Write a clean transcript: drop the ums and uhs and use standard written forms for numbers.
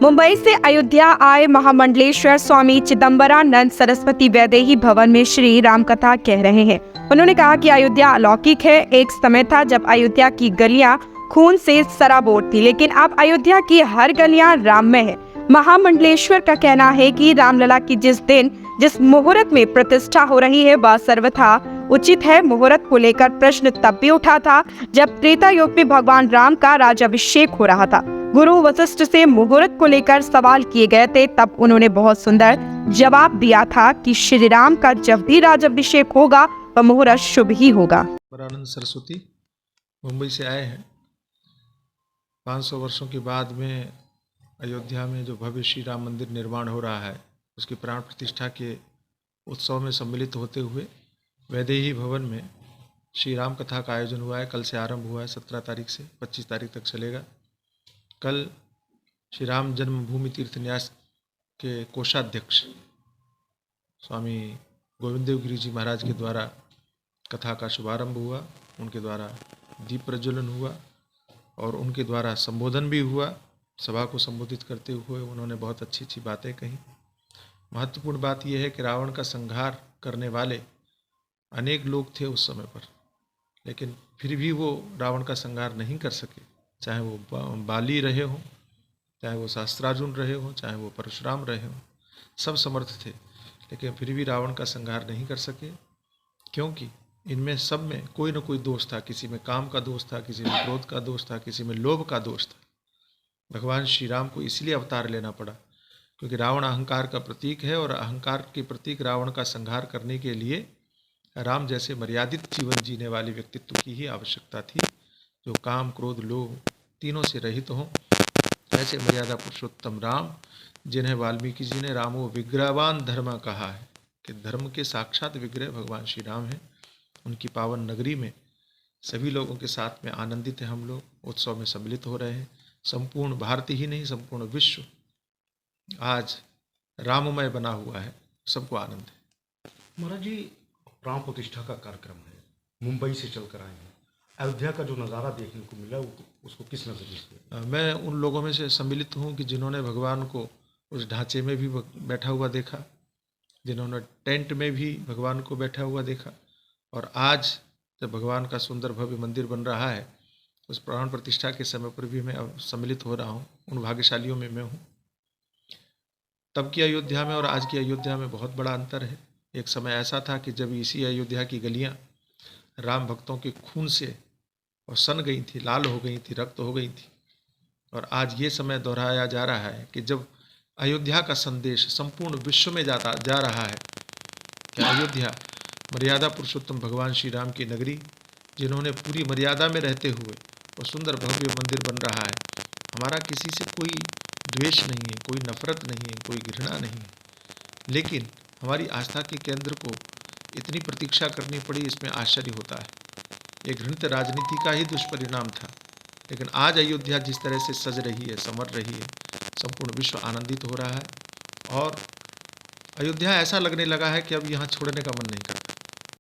मुंबई से अयोध्या आए महामंडलेश्वर स्वामी चिदम्बरानंद सरस्वती वैदेही भवन में श्री राम कथा कह रहे हैं। उन्होंने कहा कि अयोध्या अलौकिक है। एक समय था जब अयोध्या की गलियां खून से सराबोर थी, लेकिन अब अयोध्या की हर गलियां राममय है। महामंडलेश्वर का कहना है कि रामलला की जिस मुहूर्त में प्रतिष्ठा हो रही है वह सर्वथा उचित है। मुहूर्त को लेकर प्रश्न तब भी उठा था जब त्रेता युग में भगवान राम का राज्याभिषेक हो रहा था। गुरु वशिष्ठ से मुहूर्त को लेकर सवाल किए गए थे, तब उन्होंने बहुत सुंदर जवाब दिया था कि श्री राम का जब भी राज्याभिषेक होगा वह मुहूर्त शुभ ही होगा। चिदम्बरानंद सरस्वती मुंबई से आए हैं। 500 वर्षों के बाद में अयोध्या में जो भव्य श्री राम मंदिर निर्माण हो रहा है, उसकी प्राण प्रतिष्ठा के उत्सव में सम्मिलित होते हुए वैदेही भवन में श्री राम कथा का आयोजन हुआ है। कल से आरंभ हुआ है, 17 तारीख से 25 तारीख तक चलेगा। कल श्री राम जन्मभूमि तीर्थ न्यास के कोषाध्यक्ष स्वामी गोविंद देव गिरी जी महाराज के द्वारा कथा का शुभारंभ हुआ। उनके द्वारा दीप प्रज्वलन हुआ और उनके द्वारा संबोधन भी हुआ। सभा को संबोधित करते हुए उन्होंने बहुत अच्छी अच्छी बातें कही। महत्वपूर्ण बात यह है कि रावण का संहार करने वाले अनेक लोग थे उस समय पर, लेकिन फिर भी वो रावण का संहार नहीं कर सके। चाहे वो बाली रहे हों, चाहे वो शास्त्रार्जुन रहे हों, चाहे वो परशुराम रहे हों, सब समर्थ थे, लेकिन फिर भी रावण का संहार नहीं कर सके, क्योंकि इनमें सब में कोई न कोई दोष था। किसी में काम का दोष था, किसी में क्रोध का दोष था, किसी में लोभ का दोष था। भगवान श्री राम को इसलिए अवतार लेना पड़ा क्योंकि रावण अहंकार का प्रतीक है और अहंकार के प्रतीक रावण का संहार करने के लिए राम जैसे मर्यादित जीवन जीने वाले व्यक्तित्व की ही आवश्यकता थी, जो काम क्रोध लोभ तीनों से रहित हों। ऐसे मर्यादा पुरुषोत्तम राम, जिन्हें वाल्मीकि जी ने रामो विग्रहवान धर्म कहा है कि धर्म के साक्षात विग्रह भगवान श्री राम हैं। उनकी पावन नगरी में सभी लोगों के साथ में आनंदित हैं। हम लोग उत्सव में सम्मिलित हो रहे हैं। संपूर्ण भारत ही नहीं, संपूर्ण विश्व आज राममय बना हुआ है। सबको आनंद है। महाराज जी, प्राण प्रतिष्ठा का कार्यक्रम है, मुंबई से चलकर आए हैं। अयोध्या का जो नज़ारा देखने को मिला उसको किस नज़रिए से? मैं उन लोगों में से सम्मिलित हूँ कि जिन्होंने भगवान को उस ढांचे में भी बैठा हुआ देखा, जिन्होंने टेंट में भी भगवान को बैठा हुआ देखा, और आज जब भगवान का सुंदर भव्य मंदिर बन रहा है, उस प्राण प्रतिष्ठा के समय पर भी मैं सम्मिलित हो रहा हूँ। उन भाग्यशालियों में मैं हूँ। तब की अयोध्या में और आज की अयोध्या में बहुत बड़ा अंतर है। एक समय ऐसा था कि जब इसी अयोध्या की गलियाँ राम भक्तों के खून से और सन गई थी, लाल हो गई थी, रक्त हो गई थी। और आज ये समय दोहराया जा रहा है कि जब अयोध्या का संदेश संपूर्ण विश्व में जा रहा है कि अयोध्या मर्यादा पुरुषोत्तम भगवान श्री राम की नगरी, जिन्होंने पूरी मर्यादा में रहते हुए और सुंदर भव्य मंदिर बन रहा है। हमारा किसी से कोई द्वेष नहीं है, कोई नफरत नहीं है, कोई घृणा नहीं है, लेकिन हमारी आस्था के केंद्र को इतनी प्रतीक्षा करनी पड़ी, इसमें आश्चर्य होता है। ये घृणित राजनीति का ही दुष्परिणाम था, लेकिन आज अयोध्या जिस तरह से सज रही है, संवर रही है, संपूर्ण विश्व आनंदित हो रहा है और अयोध्या ऐसा लगने लगा है कि अब यहाँ छोड़ने का मन नहीं करता।